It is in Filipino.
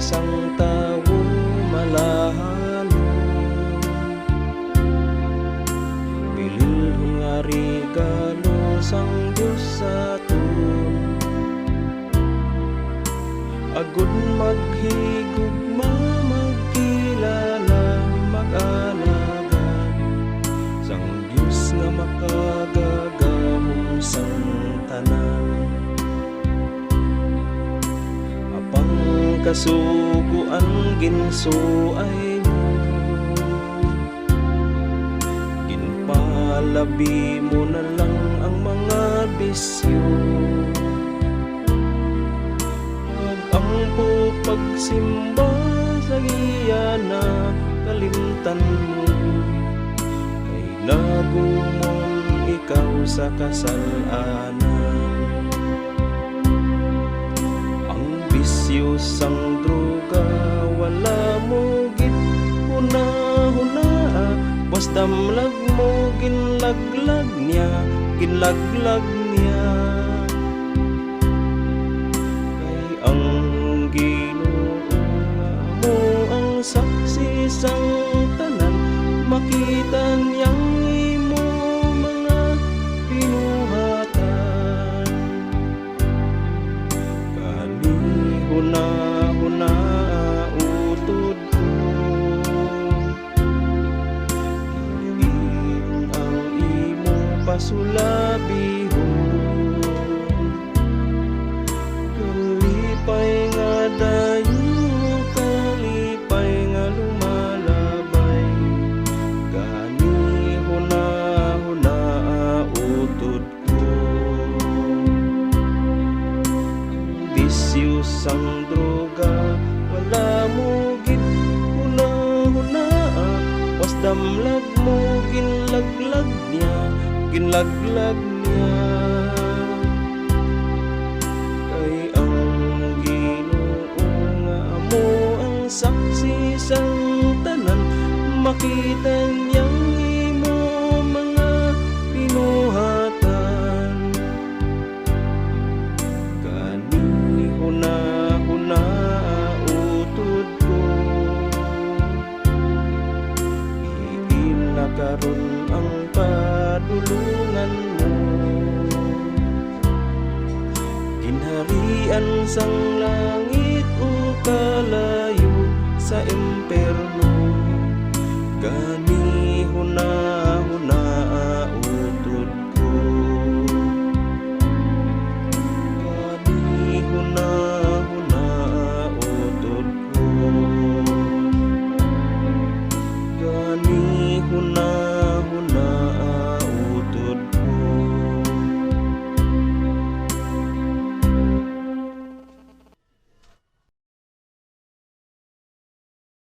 sang tawo malahalo. Bililhon nga regalo sang Dios sa aton, agud maghigugma, magkilala, mag-alagan sang Dios nga makagagamon sang tanan. Apang kasuguan ginsuay mo, ginpalabi mo na lang ang mga bisyo. Mag-ampo pagsimba sa giyana, kalimtan mo kay nagumon ikaw sa kasalanan. Ang bisyo sang droga wala mo gid huna-huna, was damlag mo ginlaglag niya, ginlaglag niya. Kay ang Ginoo mo ang saksi sang tanan, makita niyang imo mga binuhatan. Kani huna-huna utod ko, diin ang imo pasulabihon. Kalipay nga dayo, kalipay nga lumalabay, gani huna-huna utod ko. Ang bisyo sang droga wala mo gid huna-huna, was damlag mo ginlaglag niya, ginlaglag niya. Kay ang Ginoo nga mo ang saksi sang tanan, makita niyang imo mga binuhatan. Kani huna-huna utod ko, diin na karon ang padulungan mo. Ginharian sang langit o kalayo sa impierno, gani